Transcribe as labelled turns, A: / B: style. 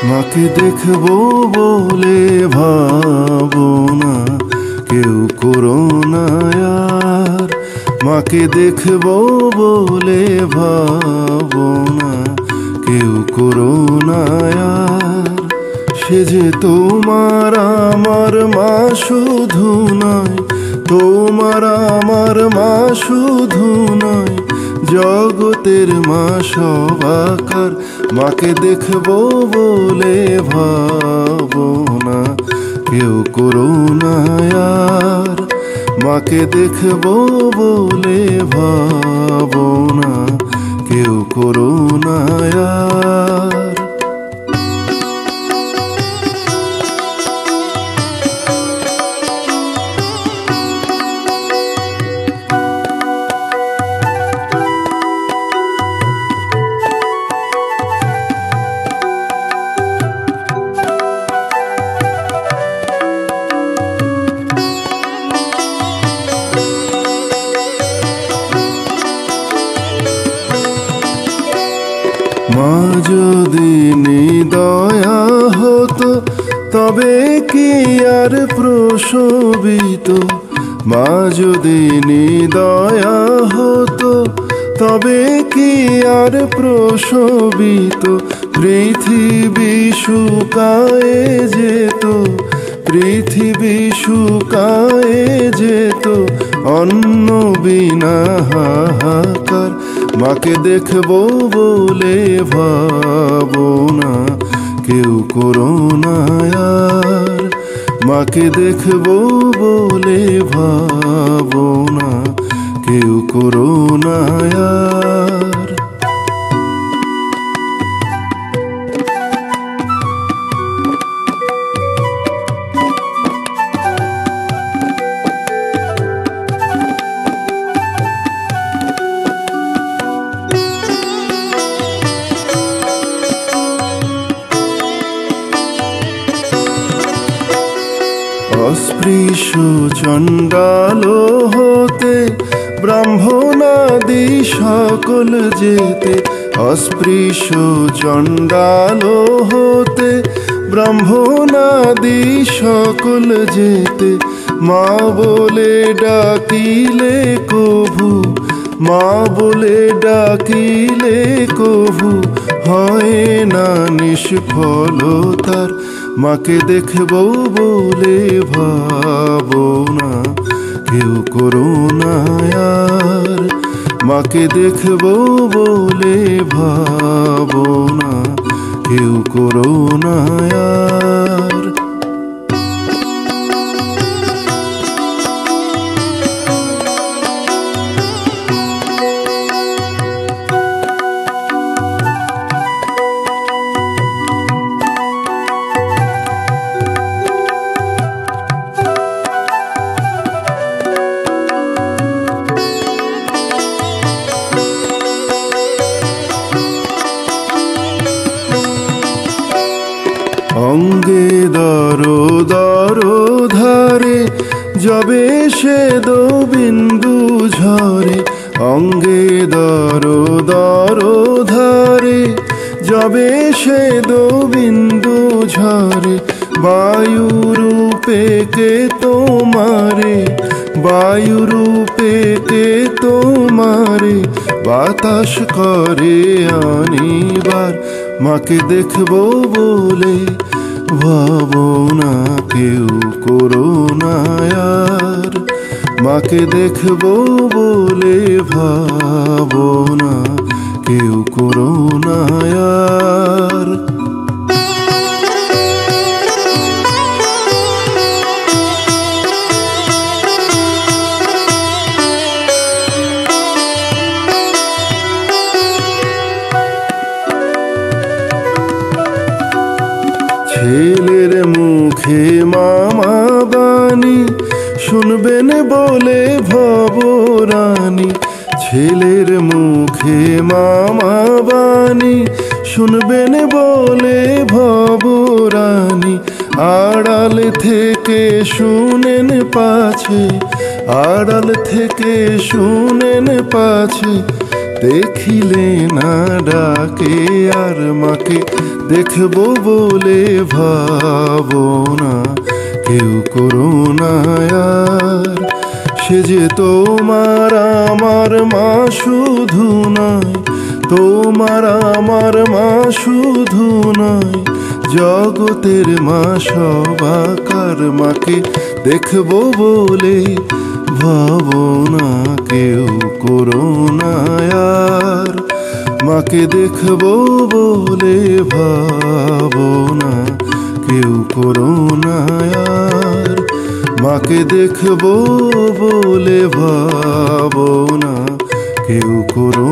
A: মাকে দেখবো বলে ভাবো না কেউ করোনা আর, মাকে দেখবো বলে ভাবো না কেউ করোনা আর। সে যে তোমার আমার মা শুধু নয়, তোমার আমার মা শুধু নয়, জগতের মা সবাকার। মাকে দেখবো বলে ভাবো না কেউ করোনা আর, মাকে দেখবো বলে ভাবো না কেউ করোনা আর। মা যদি নিদয়া হতো তবে কি আর প্রসবিত, মা যদি নিদয়া হতো তবে কি আর প্রসবিত। পৃথিবী শুকায়ে যেত, পৃথিবী শুকায়ে যেত, অন্ন বিনা হাহাকার। মাকে দেখবো বলে ভাবো না কেউ করোনা আর, মাকে দেখবো বলে ভাবো না কেউ করোনা আর। অস্পৃশ্য চণ্ডাল হতে ব্রাহ্মণাদি সকল যেতে, অস্পৃশ্য চণ্ডাল হতে ব্রাহ্মণাদি সকল যেতে। মা বলে ডাকিলে কভু, মা বলে ডাকিলে কভু হয় না নিষ্ফলতার। মাকে দেখবো বলে ভাবো না কেউ করোনা আর, মাকে দেখবো বলে ভাবো না কেউ করোনা আর। অঙ্গে দরো দরো ধারে যবে সে দো বিন্দু ঝরে, অঙ্গে দরো দরো ধারে যবে সে দো বিন্দু ঝরে। বায়ু রূপে কে তোমারে, বায়ু রূপে কে তোমারে বাতাস করে আনিবার। মাকে দেখবো বলে ভাবো না কেউ করোনা আর, মাকে দেখবো বলে ভাবো না কেউ করোনা আর। ছেলের মুখে মামা বাণী শুনবেন বলে ভবরানী, ছেলের মুখে মামা বাণী শুনবেন বলে ভবরানী। আড়াল থেকে শুনেন পাছে, আড়াল থেকে শুনেন পাছে, দেখিলে না ডাকে আর মাকে দেখবো বলে ভাবনা কেউ করো না আর। সে যে তোমার আমার মা শুধু নয়, তোমার আমার মা শুধু নয়, জগতের মা সবাকার মাকে দেখবো বলে ভাবনা কেউ করো না আর। মাকে দেখবো বলে ভাবনা কেউ করো না আর। মাকে দেখবো বলে ভাবনা কেউ করো